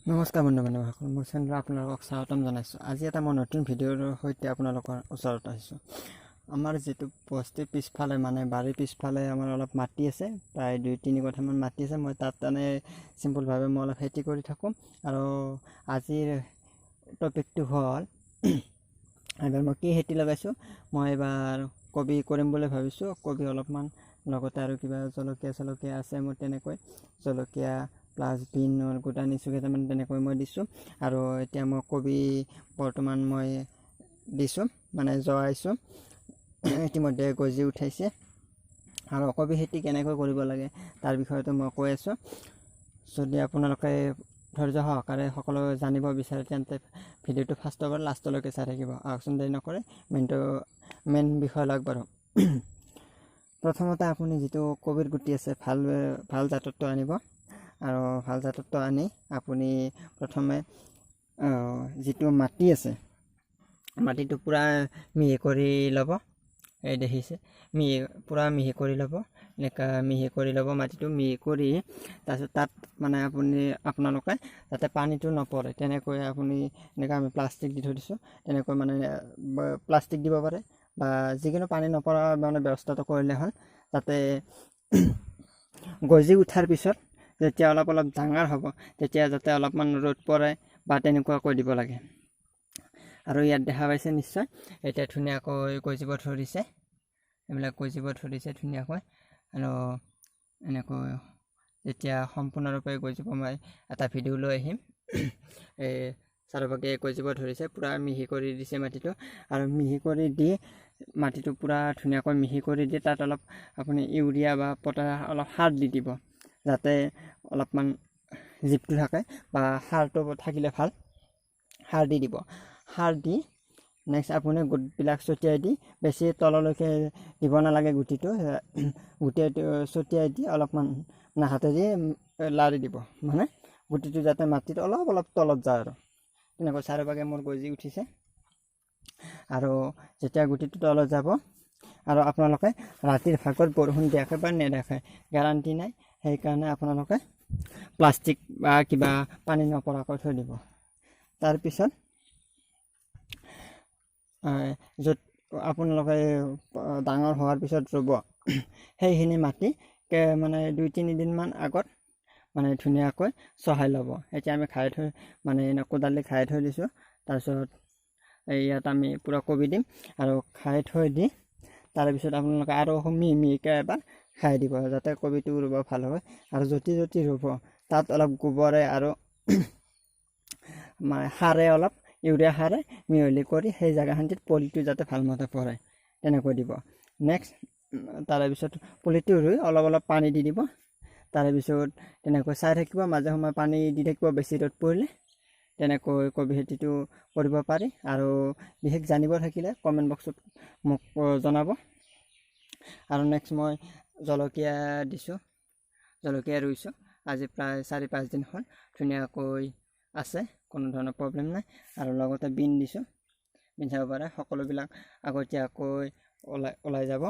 নমস্কাৰ বন্ধু-বান্ধৱীসকল, মোৰ চেনেলত আপোনালোকক স্বাগতম জনাইছোঁ। আজি এটা মই নতুন ভিডিঅ'ৰ সৈতে আপোনালোকৰ ওচৰত আহিছোঁ। আমাৰ যিটো বস্তিৰ পিছফালে বাৰীৰ পিছফালে আমাৰ অলপ মাটি আছে, প্ৰায় 2-3 কঠামান মাটি আছে। মই তাত চিম্পলভাৱে মই অলপ খেতি কৰি থাকোঁ। আৰু আজিৰ টপিকটো হ'ল এইবাৰ মই কি খেতি লগাইছোঁ। মই এইবাৰ কবি কৰিম বুলি ভাবিছোঁ। কবি অলপমান, লগতে আৰু কিবা জলকীয়া আছে মোৰ, তেনেকৈ জলকীয়া প্লাছ বিনৰ গোটা নিছোঁ কেইটামান, তেনেকৈ মই দিছোঁ। আৰু এতিয়া মই কবি বৰ্তমান মই দিছোঁ, জগাইছোঁ, ইতিমধ্যে গজি উঠাইছে। আৰু কবি খেতি কেনেকৈ কৰিব লাগে তাৰ বিষয়তো মই কৈ আছোঁ। যদি আপোনালোকে ধৈৰ্য সহকাৰে সকলো জানিব বিচাৰে তেন্তে ভিডিঅ'টো ফাৰ্ষ্টৰ পৰা লাষ্টলৈকে চাই থাকিব। আহকচোন দেৰি নকৰে মেইন বিষয় লগ বাৰু। প্ৰথমতে আপুনি যিটো কবিৰ গুটি আছে ভাল জাতৰটো আনিব। আৰু ভাল জাতৰটো আনি আপুনি প্ৰথমে যিটো মাটি আছে, মাটিটো পূৰা মিহি কৰি ল'ব। এই দেখিছে, পূৰা মিহি কৰি ল'ব। এনেকুৱা মিহি কৰি ল'ব, মাটিটো মিহি কৰি তাৰপিছত তাত আপোনালোকে যাতে পানীটো নপৰে তেনেকৈ আপুনি এনেকুৱা আমি প্লাষ্টিক দি থৈ দিছোঁ। তেনেকৈ প্লাষ্টিক দিব পাৰে বা যিকোনো পানী নপৰা ব্যৱস্থাটো কৰিলে হ'ল। যাতে গজি উঠাৰ পিছত যেতিয়া অলপ ডাঙৰ হ'ব তেতিয়া যাতে অলপমান ৰ'দ পৰে বা তেনেকুৱাকৈ দিব লাগে। আৰু ইয়াত দেখা পাইছে নিশ্চয়, এতিয়া ধুনীয়াকৈ গজিব ধৰিছে। এইবিলাক গজিব ধৰিছে ধুনীয়াকৈ। আৰু এনেকৈ যেতিয়া সম্পূৰ্ণৰূপে গজিব মই এটা ভিডিঅ' লৈ আহিম। এই চাৰিওফালে গজিব ধৰিছে, পূৰা মিহি কৰি দিছে মাটিটো। আৰু মিহি কৰি দি মাটিটো পূৰা ধুনীয়াকৈ মিহি কৰি দি তাত অলপ আপুনি ইউৰিয়া বা পটাছ অলপ সাৰ দি দিব, যাতে অলপমান জীপটো থাকে বা সাৰটো থাকিলে ভাল। সাৰ দি দিব। সাৰ দি নেক্সট আপুনি গোটবিলাক ছটিয়াই দি, বেছি তললৈকে দিব নালাগে গুটিটো ছটিয়াই দি অলপমান হাতেদি লাৰি দিব, গুটিটো যাতে মাটিত অলপ তলত যায়। আৰু তেনেকৈ চাৰিওফালে মোৰ গজি উঠিছে। আৰু যেতিয়া গুটিটো তলত যাব আৰু আপোনালোকে ৰাতিৰ ভাগত বৰষুণ দিয়াকে বা নেদেখে গেৰাণ্টি নাই, সেইকাৰণে আপোনালোকে প্লাষ্টিক বা কিবা পানী নপৰাকৈ থৈ দিব। তাৰপিছত য'ত আপোনালোকে ডাঙৰ হোৱাৰ পিছত ৰুব, সেইখিনি মাটি 2-3 দিনমান আগত ধুনীয়াকৈ চহাই ল'ব। এতিয়া আমি খাই থৈ কোদালি খাই থৈ দিছোঁ। তাৰপিছত ইয়াত আমি পূৰা কবি দিম আৰু খাই থৈ দি তাৰপিছত আপোনালোকে আৰু মিহিকৈ এবাৰ খাই দিব, যাতে কবিটো ৰুব ভাল হয়। আৰু য'তে ৰুব তাত অলপ গোবৰে আৰু সাৰে অলপ ইউৰিয়া সাৰে মিহলি কৰি সেই জেগাখিনিত পলিটো যাতে ভালমতে পৰে তেনেকৈ দিব। নেক্সট তাৰে পিছত পলিটো ৰুই অলপ পানী দি দিব। তাৰে পিছত তেনেকৈ চাই থাকিব, মাজে সময়ে পানী দি থাকিব বেছি ৰ'দ পৰিলে। তেনেকৈ কবি খেতিটো কৰিব পাৰি। আৰু বিশেষ জানিব থাকিলে কমেণ্ট বক্সত মোক জনাব। আৰু নেক্সট মই জলকীয়া দিছোঁ, জলকীয়া ৰুইছোঁ। আজি প্ৰায় 4-5 দিন হ'ল, ধুনীয়াকৈ আছে, কোনো ধৰণৰ প্ৰব্লেম নাই। আৰু লগতে বিন দিছোঁ, বিন চাব পাৰে, সকলোবিলাক আগতীয়াকৈ ওলাই যাব।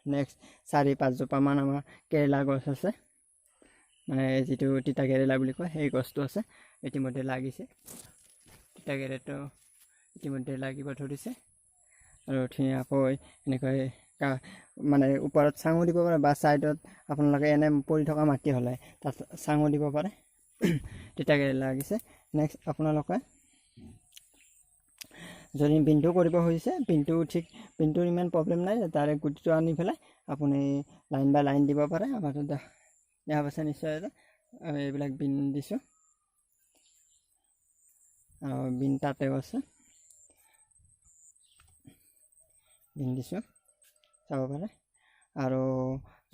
নেক্সট 4-5 জোপামান আমাৰ কেৰেলা গছ আছে, যিটো তিতা কেৰেলা বুলি কয়, সেই গছটো আছে। ইতিমধ্যে লাগিছে, তিতা কেৰেলাটো ইতিমধ্যে লাগিব ধৰিছে। আৰু ধুনীয়াকৈ এনেকৈ ওপৰত চাঙো দিব পাৰে বা ছাইডত আপোনালোকে এনে পৰি থকা মাটি হ'লে তাত চাঙো দিব পাৰে। তিতা কেৰেলা লাগিছে। নেক্সট আপোনালোকে যদি বিনটো কৰিব খুজিছে, বিনটোৰ ইমান প্ৰব্লেম নাই। ডাইৰেক্ট গুটিটো আনি পেলাই আপুনি লাইন বাই লাইন দিব পাৰে। আমাৰ দেখা পাইছে নিশ্চয়, এইবিলাক বিন দিছোঁ। বিন তাতেও আছে, বিন দিছোঁ, চাব পাৰে। আৰু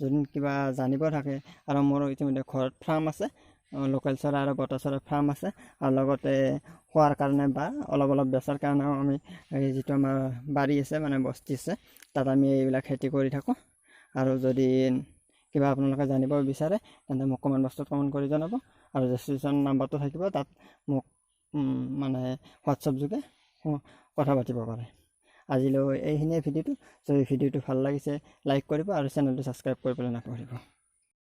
যদি কিবা জানিব থাকে, আৰু মোৰ ইতিমধ্যে ঘৰত ফাৰ্ম আছে, লোকেল চৰাই আৰু বটা চৰাই ফাৰ্ম আছে। আৰু লগতে খোৱাৰ কাৰণে বা অলপ বেচাৰ কাৰণেও আমি যিটো আমাৰ বাৰী আছে, বস্তি আছে, তাত আমি এইবিলাক খেতি কৰি থাকোঁ। আৰু যদি কিবা আপোনালোকে জানিব বিচাৰে তেন্তে মোক কমেণ্ট বক্সত কমেণ্ট কৰি জনাব। আৰু ৰেজিষ্ট্ৰেশ্যন নাম্বাৰটো থাকিব, তাত মোক হোৱাটছআপ যোগে কথা পাতিব পাৰে। আজিলৈ এইখিনিয়ে ভিডিঅ'টো। যদি ভিডিঅ'টো ভাল লাগিছে লাইক কৰিব আৰু চেনেলটো ছাবস্ক্ৰাইব কৰিবলৈ নাপাহৰিব।